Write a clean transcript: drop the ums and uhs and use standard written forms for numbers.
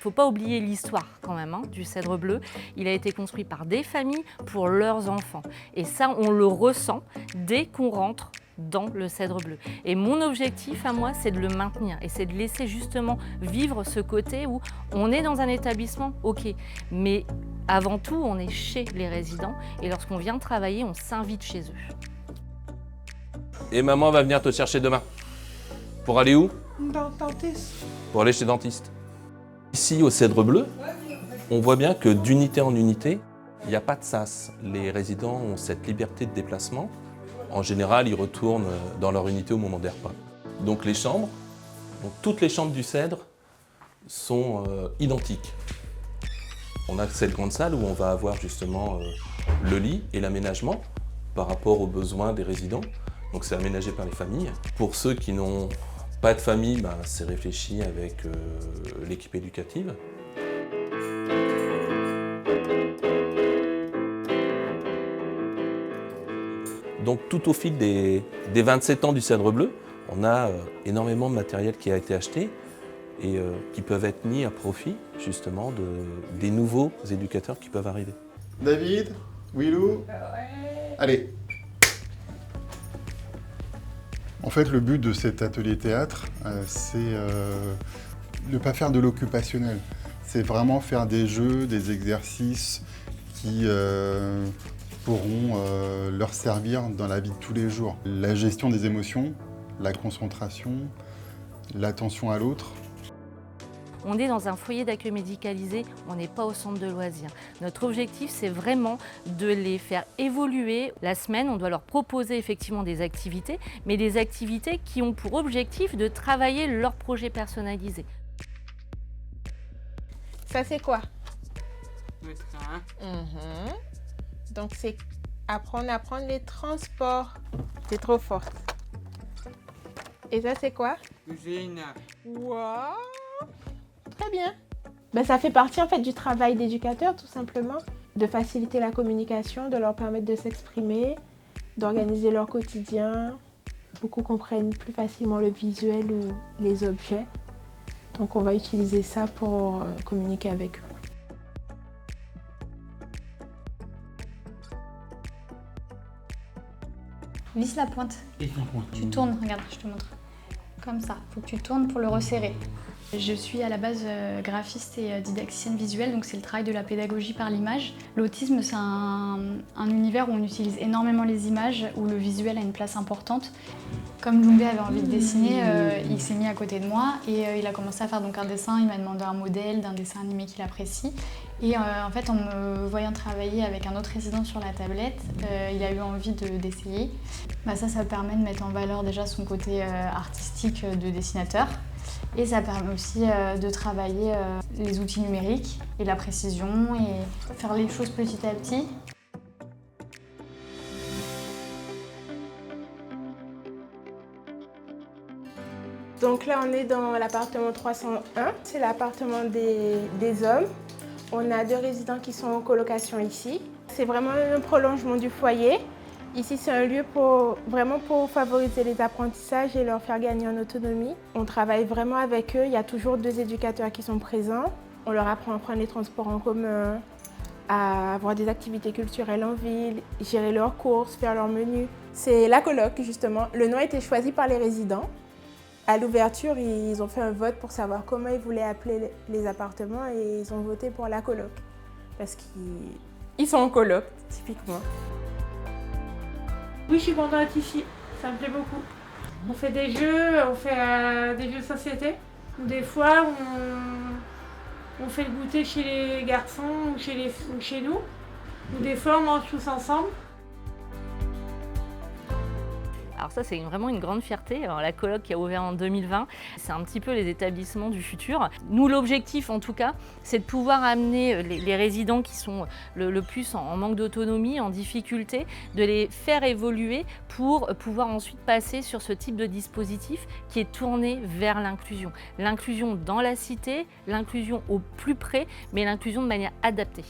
faut pas oublier l'histoire quand même du Cèdre Bleu. Il a été construit par des familles pour leurs enfants. Et ça, on le ressent dès qu'on rentre dans le Cèdre Bleu. Et mon objectif à moi, c'est de le maintenir et c'est de laisser justement vivre ce côté où on est dans un établissement, ok, mais avant tout, on est chez les résidents et lorsqu'on vient travailler, on s'invite chez eux. Et maman va venir te chercher demain. Pour aller où? Dans le dentiste. Pour aller chez le dentiste. Ici, au Cèdre Bleu, on voit bien que d'unité en unité, il n'y a pas de sas. Les résidents ont cette liberté de déplacement. En général, ils retournent dans leur unité au moment des repas. Donc les chambres, toutes les chambres du Cèdre sont identiques. On a cette grande salle où on va avoir justement le lit et l'aménagement par rapport aux besoins des résidents. Donc c'est aménagé par les familles. Pour ceux qui n'ont pas de famille, c'est réfléchi avec l'équipe éducative. Donc tout au fil des 27 ans du Cèdre Bleu, on a énormément de matériel qui a été acheté et qui peuvent être mis à profit justement des nouveaux éducateurs qui peuvent arriver. David, Willou, allez. En fait, le but de cet atelier théâtre, c'est de ne pas faire de l'occupationnel. C'est vraiment faire des jeux, des exercices qui pourront leur servir dans la vie de tous les jours. La gestion des émotions, la concentration, l'attention à l'autre. On est dans un foyer d'accueil médicalisé, on n'est pas au centre de loisirs. Notre objectif, c'est vraiment de les faire évoluer. La semaine, on doit leur proposer effectivement des activités, mais des activités qui ont pour objectif de travailler leur projet personnalisé. Ça, c'est quoi? Le train. Donc, c'est apprendre à prendre les transports. C'est trop fort. Et ça, c'est quoi? Cuisine. Waouh! Très bien. Ça fait partie en fait du travail d'éducateur, tout simplement. De faciliter la communication, de leur permettre de s'exprimer, d'organiser leur quotidien. Beaucoup comprennent plus facilement le visuel ou les objets. Donc, on va utiliser ça pour communiquer avec eux. Visse la pointe. Tu tournes, regarde, je te montre. Comme ça, il faut que tu tournes pour le resserrer. Je suis à la base graphiste et didacticienne visuelle, donc c'est le travail de la pédagogie par l'image. L'autisme, c'est un univers où on utilise énormément les images, où le visuel a une place importante. Comme Lumbe avait envie de dessiner, il s'est mis à côté de moi et il a commencé à faire donc un dessin. Il m'a demandé un modèle d'un dessin animé qu'il apprécie. Et en fait, en me voyant travailler avec un autre résident sur la tablette, il a eu envie d'essayer. Ça permet de mettre en valeur déjà son côté artistique de dessinateur. Et ça permet aussi de travailler les outils numériques et la précision et faire les choses petit à petit. Donc là, on est dans l'appartement 301. C'est l'appartement des hommes. On a 2 résidents qui sont en colocation ici. C'est vraiment un prolongement du foyer. Ici, c'est un lieu pour favoriser les apprentissages et leur faire gagner en autonomie. On travaille vraiment avec eux. Il y a toujours 2 éducateurs qui sont présents. On leur apprend à prendre les transports en commun, à avoir des activités culturelles en ville, gérer leurs courses, faire leurs menus. C'est la coloc, justement. Le nom a été choisi par les résidents. À l'ouverture, ils ont fait un vote pour savoir comment ils voulaient appeler les appartements et ils ont voté pour la coloc. Parce qu'ils sont en coloc, typiquement. Oui, je suis contente ici, ça me plaît beaucoup. On fait des jeux de société. Des fois, on fait le goûter chez les garçons ou chez nous. Ou des fois, on mange tous ensemble. Alors ça, c'est vraiment une grande fierté. Alors, la coloc qui a ouvert en 2020, c'est un petit peu les établissements du futur. Nous, l'objectif, en tout cas, c'est de pouvoir amener les résidents qui sont le plus en manque d'autonomie, en difficulté, de les faire évoluer pour pouvoir ensuite passer sur ce type de dispositif qui est tourné vers l'inclusion. L'inclusion dans la cité, l'inclusion au plus près, mais l'inclusion de manière adaptée.